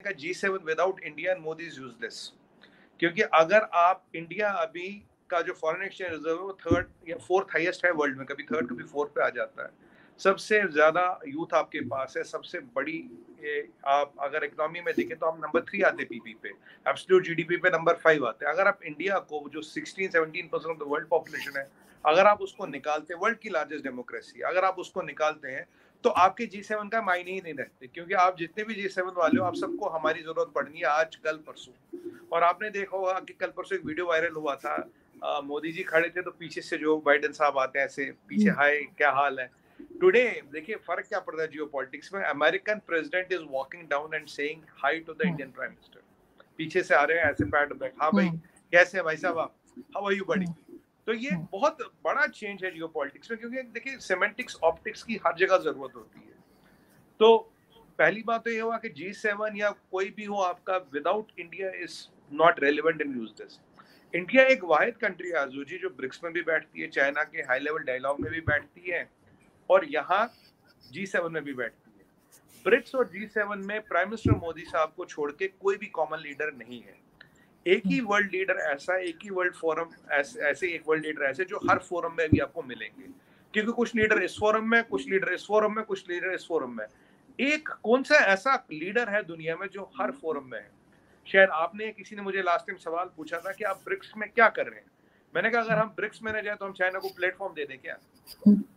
का G7 without India and Modi is useless, क्योंकि अगर आप इंडिया अभी का जो फॉरेन एक्सचेंज रिजर्व है वो 3rd या 4th हाईएस्ट है वर्ल्ड में, कभी 3rd कभी 4th पे आ जाता है। सबसे ज्यादा यूथ आपके पास है, सबसे बड़ी आप अगर इकोनॉमी में देखें तो आप नंबर 3 आते पीपी पे, एब्सोल्यूट जीडीपी पे नंबर 5 आते हैं। अगर आप इंडिया को जो 16-17% ऑफ द वर्ल्ड पॉपुलेशन है, अगर आप उसको निकालते, वर्ल्ड की लार्जेस्ट डेमोक्रेसी, अगर आप उसको निकालते हैं तो आपके G7 का मायने ही नहीं रहते, क्योंकि आप जितने भी G7 वाले हो आप सबको हमारी जरूरत पड़नी है आज कल परसों। और आपने देखा होगा कि कल परसों एक वीडियो वायरल हुआ था, मोदी जी खड़े थे तो पीछे से जो बाइडेन साहब आते हैं ऐसे पीछे, हाय क्या हाल है। टुडे देखिए फर्क क्या पड़ रहा है जियोपॉलिटिक्स में, American president is walking down and saying hi to the Indian prime minister, पीछे से आ रहे हैं ऐसे पैट बैक, हाँ भाई कैसे है भाई साहब आप, हाउ आर यू बडी। तो ये बहुत बड़ा चेंज है जियोपॉलिटिक्स में, क्योंकि देखिए सेमेंटिक्स ऑप्टिक्स की हर जगह जरूरत होती है। तो पहली बात तो ये हुआ कि G7 या कोई भी हो आपका, without India is not relevant in use this. India एक वाहिद कंट्री है आजू जी जो ब्रिक्स में भी बैठती है, चाइना के हाई लेवल डायलॉग में भी बैठती है और यहाँ G7 में भी बैठती है। ब्रिक्स और G7 में प्राइम मिनिस्टर मोदी साहब को छोड़ के कोई भी कॉमन लीडर नहीं है। एक ही वर्ल्ड लीडर ऐसा, एक ही वर्ल्ड फोरम ऐसे, एक वर्ल्ड लीडर ऐसे जो हर फोरम में भी आपको मिलेंगे, क्योंकि कुछ लीडर इस फोरम में, कुछ लीडर इस फोरम में, कुछ लीडर इस फोरम में। एक कौन सा ऐसा लीडर है दुनिया में जो हर फोरम में है? शायद आपने, किसी ने मुझे लास्ट टाइम सवाल पूछा था कि आप ब्रिक्स में क्या कर रहे हैं। मैंने कहा अगर हम ब्रिक्स में रह जाए तो हम चाइना को प्लेटफॉर्म दे दें क्या?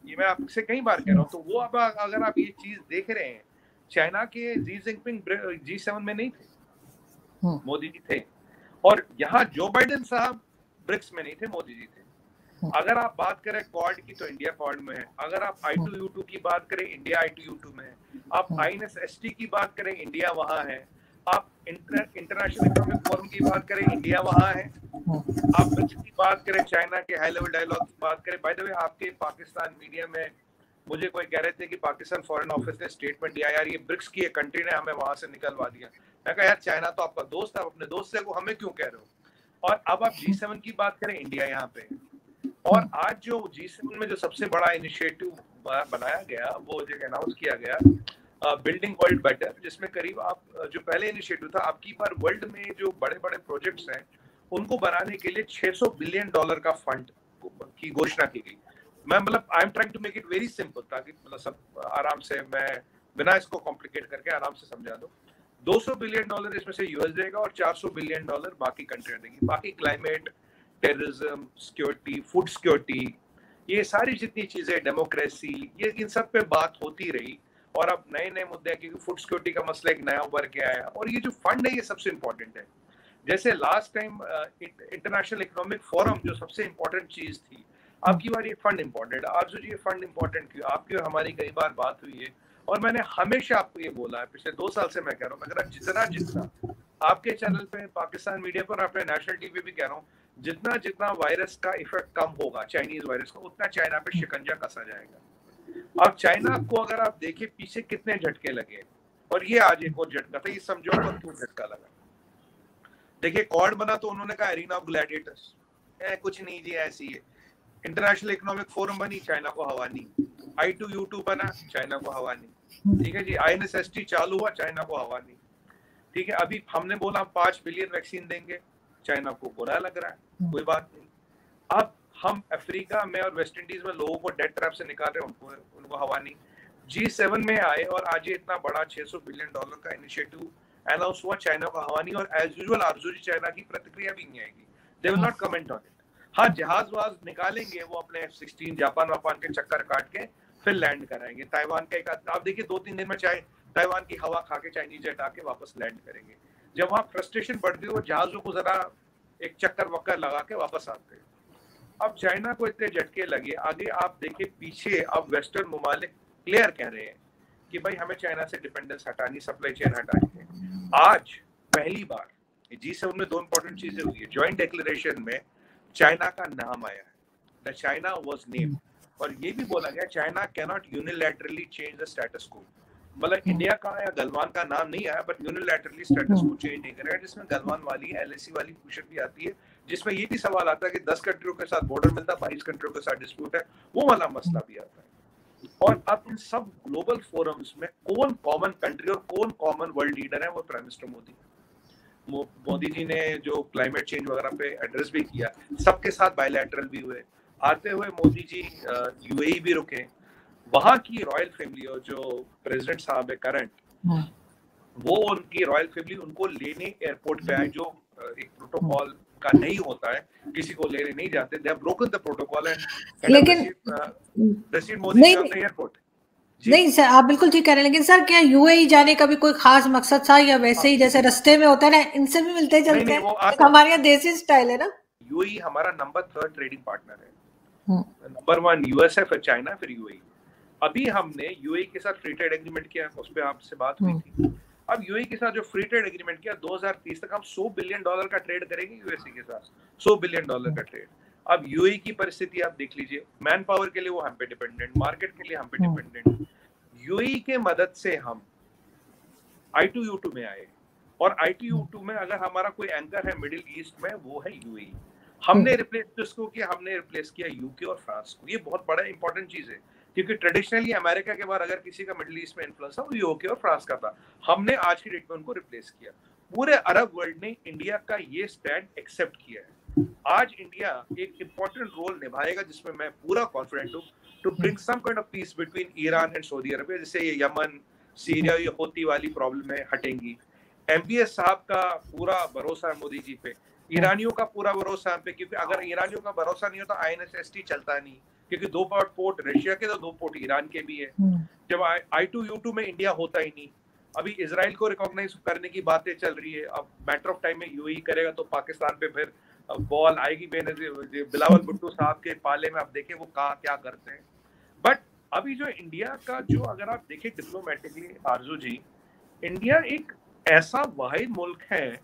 ये मैं आपसे कई बार कह रहा हूँ। तो वो अब अगर आप ये चीज देख रहे हैं, चाइना के जी जिनपिंग G7 में नहीं थे, मोदी जी थे, और यहाँ जो बाइडेन साहब ब्रिक्स में नहीं थे, मोदी जी थे। अगर आप बात करें क्वाड की तो इंडिया क्वाड में है, अगर आप I2U2 की बात करें इंडिया I2U2 में है, आप INSST की बात करें इंडिया वहां है, आप इंटरनेशनल इकोनॉमिक फोरम की बात करें इंडिया वहां है, आप ब्रिक्स की बात करें, चाइना के हाई लेवल डायलॉग की बात करें। बाय द वे आपके पाकिस्तान मीडिया में मुझे कोई कह रहे थे कि पाकिस्तान फॉरेन ऑफिस ने स्टेटमेंट दिया, यार ये ब्रिक्स की एक कंट्री ने हमें वहां से निकलवा दिया। मैं कहा यार चाइना तो आपका दोस्त है, आप अपने दोस्त से को हमें क्यों कह रहे हो। और अब आप G7 की बात करें, इंडिया यहाँ पे, और आज जो G7 में जो सबसे बड़ा इनिशिएटिव बनाया गया, वो जो अनाउंस किया गया बिल्डिंग वर्ल्ड बेटर, जिसमें करीब आप जो पहले इनिशिएटिव था, आपकी बार वर्ल्ड में जो बड़े बड़े प्रोजेक्ट्स हैं उनको बनाने के लिए $600 बिलियन का फंड की घोषणा की गई। मैं मतलब I am trying to make it very simple, ताकि मतलब सब आराम से, मैं बिना इसको कॉम्प्लिकेट करके आराम से समझा दूं। $200 बिलियन इसमें से यूएस देगा और $400 बिलियन बाकी कंट्रियां देंगी। बाकी climate, terrorism, security, food security, ये सारी जितनी चीजें, डेमोक्रेसी, ये इन सब पे बात होती रही। और अब नए नए मुद्दे हैं, क्योंकि फूड सिक्योरिटी का मसला एक नया उभर के आया, और ये जो फंड है ये सबसे इम्पोर्टेंट है। जैसे last time international economic forum जो सबसे इम्पोर्टेंट चीज थी, आपकी बार ये फंड इम्पोर्टेंट है। आरजू जी ये फंड इम्पोर्टेंट क्यों? आपकी और हमारी कई बार बात हुई है और मैंने हमेशा आपको ये बोला है, पिछले 2 साल से मैं कह रहा हूँ, अगर जितना जितना आपके चैनल पे, पाकिस्तान मीडिया पर, अपने नेशनल टीवी भी कह रहा हूँ, जितना जितना वायरस का इफेक्ट कम होगा, चाइनीज वायरस का, उतना चाइना पे शिकंजा कसा जाएगा। अब चाइना को अगर आप देखिए पीछे कितने झटके लगे, और ये आज एक और झटका था, ये समझो पर क्यों झटका लगा। देखिए क्वाड बना तो उन्होंने कहा एरिना ऑफ ग्लैडिएटर्स, कुछ नहीं जी ऐसी है। इंटरनेशनल इकोनॉमिक फोरम बनी, चाइना को हवा नहीं। I2U2 बना, चाइना को हवा नहीं। ठीक है जी, INSST चालू हुआ, चाइना को हवा नहीं। ठीक है, अभी हमने बोला 5 बिलियन वैक्सीन देंगे, चाइना को बुरा लग रहा है, कोई बात नहीं। अब हम अफ्रीका में और वेस्ट इंडीज में लोगों को डेथ ट्रैप से निकाल रहे हैं, उनको हवा नहीं। G7 में आए और आज ये इतना बड़ा $600 बिलियन का इनिशिएटिव अनाउंस हुआ, चाइना को हवा नहीं। और एज यूजुअल आरजूरी चाइना की प्रतिक्रिया भी नहीं आएगी, they will not comment on it. हाँ, जहाज वहाज निकालेंगे वो अपने F-16 जापान वापान के चक्कर काट के फिर लैंड कराएंगे। ताइवान का एक, आप देखिए 2-3 दिन में चाहे ताइवान की हवा खा के चाइनीज जेट आके वापस लैंड करेंगे। जब वहाँ फ्रस्ट्रेशन बढ़ती है वो जहाजों को जरा एक चक्कर वक्कर लगा के वापस आते हैं। अब चाइना को इतने झटके लगे, आगे आप देखिए पीछे अब वेस्टर्न ममालिक क्लियर कह रहे हैं कि भाई हमें चाइना से डिपेंडेंस हटानी, सप्लाई चेन हटानी है। आज पहली बार G7 में 2 इंपॉर्टेंट चीजें हुई है। ज्वाइंट डिक्लेरेशन में चाइना का नाम आया है, द चाइना वाज नेम्ड, और ये भी बोला गया China can not unilaterally change the status को। मतलब इंडिया का या गलवान का नाम नहीं आया, बट यूनिलैटरली स्टेटस को चेंज नहीं करेगा, जिसमें गलवान वाली LAC वाली क्वेश्चन भी आती है, जिसमें ये भी सवाल आता है कि 10 कंट्रियों के साथ बॉर्डर मिलता, 22 कंट्रियों के साथ डिस्प्यूट है, वो वाला मसला भी आता है। और अब इन सब ग्लोबल फोरम्स में कौन कॉमन कंट्री और कौन कॉमन वर्ल्ड लीडर है? वो प्राइम मिनिस्टर मोदी। मोदी जी ने जो क्लाइमेट चेंज वगैरह पे एड्रेस भी किया, सबके साथ बायलैटरल भी हुए। आते हुए मोदी जी यूएई भी रुके, वहां की रॉयल फैमिली और जो प्रेसिडेंट साहब है करंट, वो उनकी रॉयल फैमिली उनको लेने एयरपोर्ट पे आए, जो एक प्रोटोकॉल का नहीं होता है, किसी को लेने नहीं जाते। They have broken the protocol and लेकिन president Modi on the airport. नहीं सर, आप बिल्कुल ठीक कह रहे हैं, लेकिन सर क्या यूएई जाने का भी कोई खास मकसद था, या वैसे ही जैसे रास्ते में होता है ना, इनसे भी मिलते चलते हैं? हमारे यहाँ देसी स्टाइल है ना। यूएई हमारा नंबर 3 ट्रेडिंग पार्टनर है। नंबर 1 यूएस है, फिर चाइना, फिर यूएई। अभी हमने यूएई के साथ फ्री ट्रेड एग्रीमेंट किया, उस पर आपसे बात हुई थी। अब यूएई के साथ जो फ्री ट्रेड एग्रीमेंट किया, 2030 तक हम $100 बिलियन का ट्रेड करेंगे यूएसए के साथ, $100 बिलियन का ट्रेड। अब यूएई की परिस्थिति आप देख लीजिए, मैन पावर के लिए वो हम पे डिपेंडेंट, मार्केट के लिए हम पे डिपेंडेंट। यूएई के मदद से हम I2U2 में आए, और I2U2 में अगर हमारा कोई एंकर है मिडिल ईस्ट में, वो है यूएई। हमने रिप्लेस जिसको किया, हमने रिप्लेस किया यूके और फ्रांस को। ये बहुत बड़ा इंपॉर्टेंट चीज है, क्योंकि ट्रेडिशनली अमेरिका के बाद अगर किसी का मिडिल ईस्ट में इन्फ्लुएंस था, वो यूके और फ्रांस का था। हमने आज की डेट में उनको रिप्लेस किया। पूरे अरब वर्ल्ड ने इंडिया का ये स्टैंड एक्सेप्ट किया है। आज इंडिया एक इंपॉर्टेंट रोल निभाएगा, जिसमें मैं पूरा कॉन्फिडेंट हूँ, to bring some kind of peace between Iran and Saudi Arabia. जैसे ये यमन, सीरिया, ये होती वाली प्रॉब्लम है, हटेंगी। MBS साहब का पूरा भरोसा है मोदी जी पे, ईरानियों का पूरा भरोसा है पे, क्योंकि अगर ईरानियों का भरोसा नहीं होता INSST चलता नहीं, क्योंकि 2 पोर्ट रशिया के, तो 2 पोर्ट ईरान के भी है। जब I2U2 में इंडिया होता ही नहीं। अभी इजराइल को रिकॉग्नाइज करने की बातें चल रही है, अब मैटर ऑफ टाइम में यूएई करेगा, तो पाकिस्तान पे फिर बॉल आएगी बिलावल भुट्टो साहब के पाले में। अब देखें वो क्या करते हैं। बट अभी जो इंडिया का, जो अगर आप देखें डिप्लोमेटिकली आरजू जी, इंडिया एक ऐसा वाहिद मुल्क है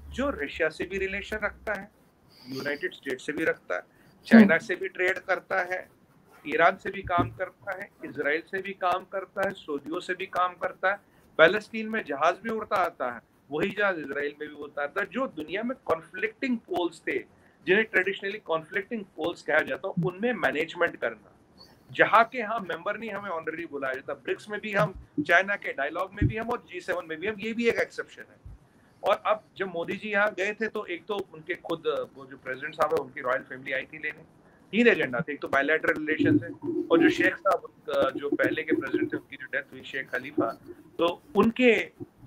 जो रशिया से भी रिलेशन रखता है, यूनाइटेड स्टेट से भी रखता है, चाइना से भी ट्रेड करता है, ईरान से भी काम करता है, इजराइल से भी काम करता है, सऊदियों से भी काम करता है। पैलेस्टीन में जहाज भी उड़ता आता है, वही जहाज इजराइल में भी उड़ता आता है। जो दुनिया में कॉन्फ्लिक्टिंग पोल्स थे, जिन्हें ट्रेडिशनली कॉन्फ्लिक्टिंग पोल्स कहा जाता, उनमें मैनेजमेंट करना। जहाँ के हम मेंबर नहीं, हमें ऑनररी बुलाया जाता। ब्रिक्स में भी हम, चाइना के डायलॉग में भी हम, और G7 में भी हम, ये भी एक एक्सेप्शन है। और अब जब मोदी जी यहाँ गए थे, तो एक तो उनके खुद वो जो प्रेसिडेंट साहब है, उनकी रॉयल फैमिली आई थी लेने। 3 एजेंडा थे, एक तो बायलैटरल रिलेशन है, और जो शेख साहब जो पहले के प्रेसिडेंट थे, उनकी जो डेथ हुई, शेख खलीफा, तो उनके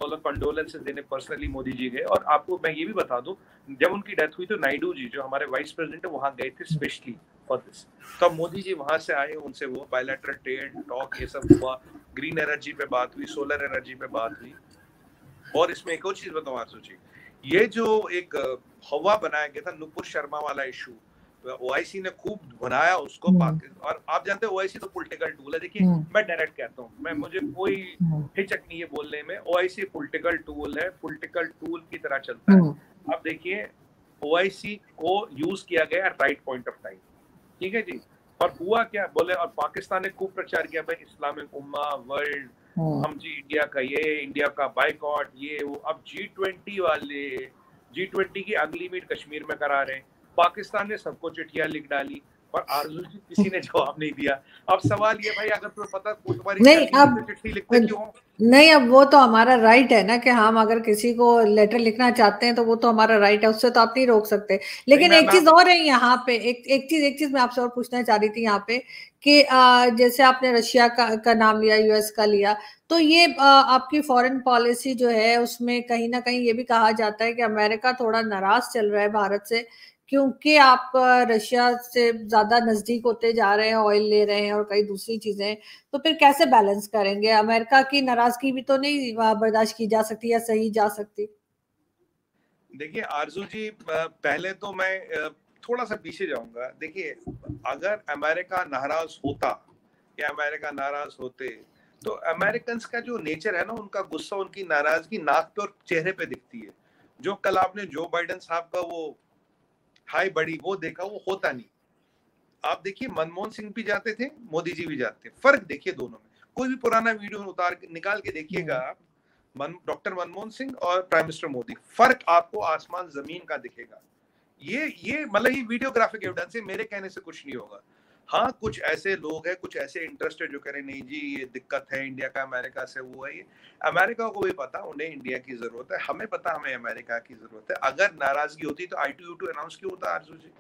कंडोलेंसेस देने पर्सनली मोदी जी गए। और आपको मैं ये भी बता दूं, जब उनकी डेथ हुई, तो नायडू जी जो हमारे वाइस प्रेसिडेंट है, वहाँ गए थे स्पेशली फॉर दिस। तो मोदी जी वहां से आए, उनसे वो बायलैटरल ट्रेड टॉक ये सब हुआ, ग्रीन एनर्जी पे बात हुई, सोलर एनर्जी पे बात हुई। और इसमें एक और चीज बताऊं आरजू जी, ये जो एक हवा बनाया गया था नुपुर शर्मा वाला इशू, ओआईसी ने खूब बनाया उसको। और आप जानते हैं ओआईसी तो पॉलिटिकल टूल है। देखिए मैं डायरेक्ट कहता हूँ, मैं मुझे कोई हिचक नहीं है बोलने में। ओआईसी पॉलिटिकल टूल है, पॉलिटिकल टूल की तरह चलता है। अब देखिए ओआईसी को यूज किया गया राइट पॉइंट ऑफ टाइम, ठीक है जी। और हुआ क्या बोले, और पाकिस्तान ने खूब प्रचार किया, भाई इस्लामिक उम्मा वर्ल्ड, हम जी इंडिया का ये, इंडिया का बाइकआउट, ये वो। अब G20 वाले, G20 की अगली मीट कश्मीर में करा रहे हैं। पाकिस्तान ने सबको चिट्ठियां लिख डाली, और आरजू जी किसी ने जवाब नहीं दिया। अब सवाल ये, भाई अगर तुम्हें पता तुम्हारी नहीं, अब चिट्ठी लिखते क्यों? नहीं, अब वो तो हमारा राइट है ना, कि हम अगर किसी को लेटर लिखना चाहते हैं तो वो तो हमारा राइट है, उससे तो आप नहीं रोक सकते। लेकिन एक चीज और है यहाँ पे, एक चीज मैं आपसे और पूछना चाह रही थी यहाँ पे, कि जैसे आपने रशिया का नाम लिया, यूएस का लिया, तो ये आपकी फॉरेन पॉलिसी जो है, उसमें कहीं ना कहीं ये भी कहा जाता है कि अमेरिका थोड़ा नाराज चल रहा है भारत से, क्योंकि आप रशिया से ज्यादा नजदीक होते जा रहे हैं, ऑयल ले रहे हैं और कई दूसरी चीजें। तो फिर कैसे बैलेंस करेंगे? अमेरिका की नाराजगी भी तो नहीं बर्दाश्त की जा सकती या सही जा सकती। देखिए आरजू जी, पहले तो मैं थोड़ा सा पीछे जाऊंगा। देखिए अगर अमेरिका नाराज होता या अमेरिका नाराज होते, तो अमेरिकन का जो नेचर है ना, उनका गुस्सा, उनकी नाराजगी नाक पे और चेहरे पे दिखती है। जो कल आपने जो बाइडेन साहब का वो हाई बड़ी वो देखा, वो होता नहीं। आप देखिए मनमोहन सिंह भी जाते थे, मोदी जी भी जाते थे, फर्क देखिए दोनों में। कोई भी पुराना वीडियो निकाल के देखिएगा आप, डॉक्टर मनमोहन सिंह और प्राइम मिनिस्टर मोदी, फर्क आपको आसमान जमीन का दिखेगा। ये मतलब ये वीडियोग्राफिक एविडेंस है, मेरे कहने से कुछ नहीं होगा। हाँ, कुछ ऐसे लोग हैं, कुछ ऐसे इंटरेस्ट है जो कह रहे नहीं जी ये दिक्कत है इंडिया का, अमेरिका से वो है ये। अमेरिका को भी पता उन्हें इंडिया की जरूरत है, हमें पता हमें अमेरिका की जरूरत है। अगर नाराजगी होती तो I2U2 अनाउंस क्यों होता आरजू जी?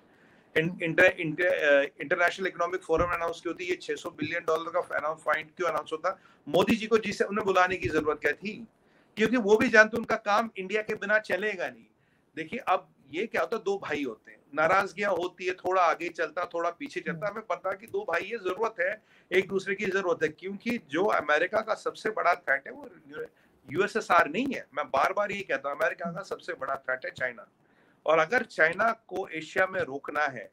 इंटरनेशनल इकोनॉमिक फोरम अनाउंस क्यों होती? ये $600 बिलियन का अनाउंस फाइंड क्यों अनाउंस होता? मोदी जी को जिसे उन्हें बुलाने की जरूरत क्या थी? क्योंकि वो भी जानते उनका काम इंडिया के बिना चलेगा नहीं। देखिए अब ये क्या होता है, दो भाई होते हैं, नाराजगियां होती है, थोड़ा आगे चलता थोड़ा पीछे चलता, हमें पता कि दो भाई ये जरूरत है, एक दूसरे की जरूरत है। क्योंकि जो अमेरिका का सबसे बड़ा थ्रेट है वो USSR नहीं है। मैं बार बार यही कहता हूँ, अमेरिका का सबसे बड़ा थ्रेट है चाइना। और अगर चाइना को एशिया में रोकना है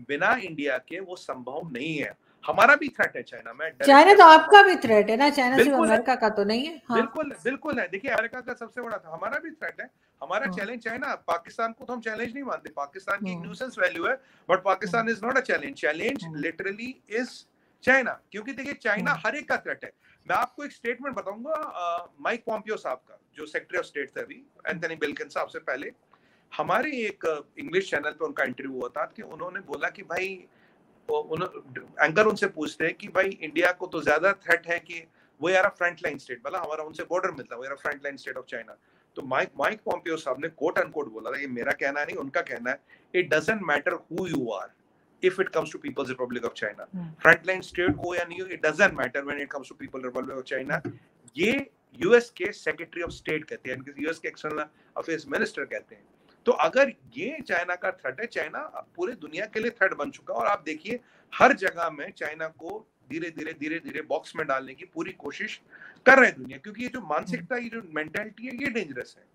बिना इंडिया के, वो संभव नहीं है। हमारा भी थ्रेट है चाइना में, चाइना तो आपका भी थ्रेट है ना, चाइना सिर्फ बिल्कुल है, अमेरिका का तो नहीं है। हाँ। बिल्कुल है। देखिए अमेरिका का सबसे बड़ा था, हमारा भी थ्रेट है। हमारा चैलेंज चाइना, पाकिस्तान को तो हम चैलेंज नहीं मानते, पाकिस्तान की न्यूसेंस वैल्यू है, but Pakistan is not a challenge. Challenge literally is China, क्योंकि देखिए चाइना हर एक का थ्रेट है। मैं आपको एक स्टेटमेंट बताऊंगा माइक पॉम्पियो साहब का, जो सेक्रेटरी ऑफ स्टेट थे अभी, एंथनी ब्लिंकन साहब से पहले। हमारे एक इंग्लिश चैनल पे उनका इंटरव्यू हुआ था कि उन्होंने बोला कि भाई, एंकर उनसे पूछते हैं कि भाई इंडिया को तो ज्यादा थ्रेट है कि वो यार फ्रंट लाइन स्टेट, मतलब हमारा उनसे बॉर्डर मिलता है, वो यार front line state of China. तो माइक पॉम्पियो साहब ने कोट अनकोट बोला था, ये मेरा कहना नहीं उनका कहना है, it doesn't matter who you are if it comes to People's Republic of China, frontline state हो या नहीं हो, it doesn't matter when it comes to People's Republic of China। ये यूएस के सेक्रेटरी ऑफ स्टेट कहते हैं, US के external affairs minister कहते हैं। तो अगर ये चाइना का थ्रेट है, चाइना पूरे दुनिया के लिए थ्रेट बन चुका है। और आप देखिए हर जगह में चाइना को धीरे धीरे बॉक्स में डालने की पूरी कोशिश कर रहे हैं दुनिया, क्योंकि ये जो मानसिकता, ये जो मेंटालिटी है, ये डेंजरस है।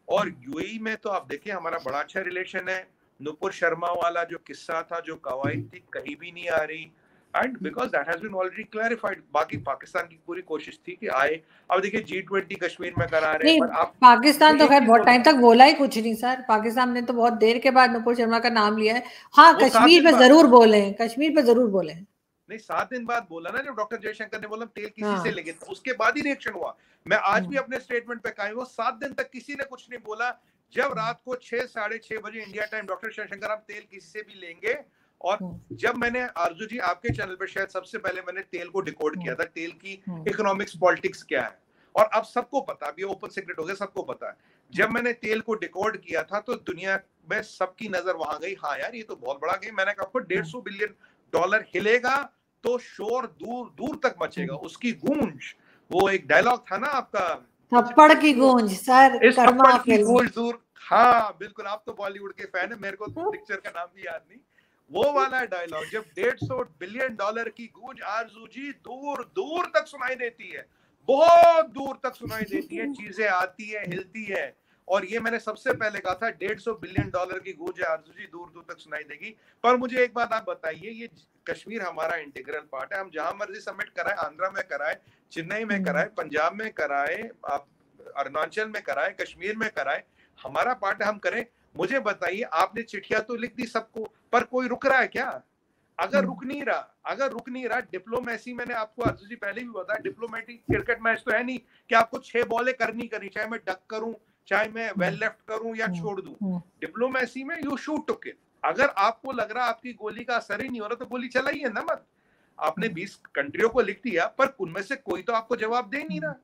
और यूएई में तो आप देखिए हमारा बड़ा अच्छा रिलेशन है। नुपुर शर्मा वाला जो किस्सा था, जो कवायद थी, कहीं भी नहीं आ रही, and because that has been already clarified. बाकी पाकिस्तान की पूरी कोशिश थी कि आए। अब देखिए G20 कश्मीर में करा रहे हैं, पर आप पाकिस्तान तो खैर बहुत टाइम तक बोला ही कुछ नहीं सर। पाकिस्तान ने तो बहुत देर के बाद नुपुर शर्मा का नाम लिया है। हाँ, कश्मीर पे जरूर बोले हैं, कश्मीर पे जरूर बोले हैं। नहीं, 7 दिन बाद बोला ना, जब डॉक्टर जयशंकर ने बोला तेल किसी से लेंगे, तो उसके बाद ही रिएक्शन हुआ। मैं आज भी अपने स्टेटमेंट पे कायम हूं, 7 दिन तक किसी ने कुछ नहीं बोला। जब रात को 6 साढ़े 6 बजे इंडिया टाइम डॉक्टर जयशंकर हम तेल किसी से भी लेंगे, और जब मैंने आरजू जी आपके चैनल पे शायद सबसे पहले मैंने तेल को डिकोड किया था, तेल की इकोनॉमिक्स पॉलिटिक्स क्या है, और अब सबको पता, अभी ओपन सीक्रेट हो गया, सबको पता है। जब मैंने तेल को डिकोड किया था तो दुनिया में सबकी नजर वहां गई, हाँ यार ये तो बहुत बड़ा गेम। मैंने कहा $150 बिलियन हिलेगा तो शोर दूर दूर तक मचेगा, उसकी गूंज। वो एक डायलॉग था ना आपका, थप्पड़ की गूंज सर, कर्मा की गूंज दूर। हाँ बिल्कुल, आप तो बॉलीवुड के फैन है, मेरे को पिक्चर का नाम भी याद नहीं। वो वाला डायलॉग, जब $150 बिलियन की गूंज आरजू जी दूर दूर तक सुनाई देती है, बहुत दूर तक सुनाई देती है, चीजें आती है, हिलती है। और ये मैंने सबसे पहले कहा था, $150 बिलियन की गूंज आरजू जी दूर दूर तक सुनाई देगी। पर मुझे एक बात आप बताइए, ये कश्मीर हमारा इंटीग्रल पार्ट है, हम जहां मर्जी समिट कराए, आंध्रा में कराए, चेन्नई में कराए, पंजाब में कराए, आप अरुणाचल में कराए, कश्मीर में कराए, हमारा पार्ट है, हम करें। मुझे बताइए, आपने चिट्ठियां तो लिख दी सबको, पर कोई रुक रहा है क्या? अगर रुक नहीं रहा, डिप्लोमेसी, मैंने आपको अर्जुन जी पहले भी बताया, डिप्लोमेटिक क्रिकेट मैच तो है नहीं कि आपको 6 बॉलें करनी, चाहे मैं डक करूं, चाहे मैं वेल लेफ्ट करूं या छोड़ दूं। डिप्लोमेसी में यू शूट टू किल। अगर आपको लग रहा आपकी गोली का असर ही नहीं हो रहा, तो गोली चलाइए ना मत। आपने 20 कंट्रियों को लिख दिया, पर उनमें से कोई तो आपको जवाब दे नहीं रहा,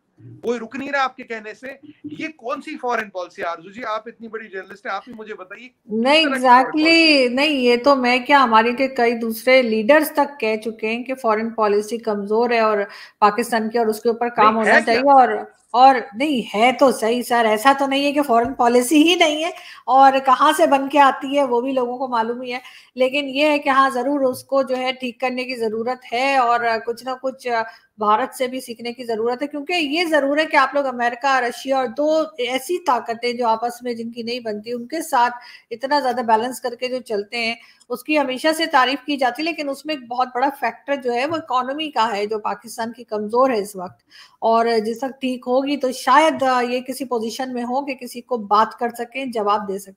कोई रुक नहीं रहा आपके कहने से। ये कौन सी फॉरेन पॉलिसी? आरजू जी आप इतनी बड़ी जर्नलिस्ट है, आप ही मुझे बताइए। नहीं एग्जैक्टली नहीं, ये तो मैं क्या, हमारे के कई दूसरे लीडर्स तक कह चुके हैं कि फॉरेन पॉलिसी कमजोर है और पाकिस्तान की, और उसके ऊपर काम होना चाहिए। और नहीं है तो सही सर, ऐसा तो नहीं है कि फॉरेन पॉलिसी ही नहीं है, और कहाँ से बन के आती है वो भी लोगों को मालूम ही है। लेकिन ये है कि हाँ जरूर उसको जो है ठीक करने की जरूरत है, और कुछ ना कुछ भारत से भी सीखने की जरूरत है। क्योंकि ये जरूर है कि आप लोग अमेरिका, रशिया और दो ऐसी ताकतें जो आपस में जिनकी नहीं बनती, उनके साथ इतना ज्यादा बैलेंस करके जो चलते हैं, उसकी हमेशा से तारीफ की जाती है। लेकिन उसमें एक बहुत बड़ा फैक्टर जो है वो इकोनॉमी का है, जो पाकिस्तान की कमजोर है इस वक्त। और जिस वक्त ठीक होगी तो शायद ये किसी पोजीशन में हो कि किसी को बात कर सकें, जवाब दे सकें।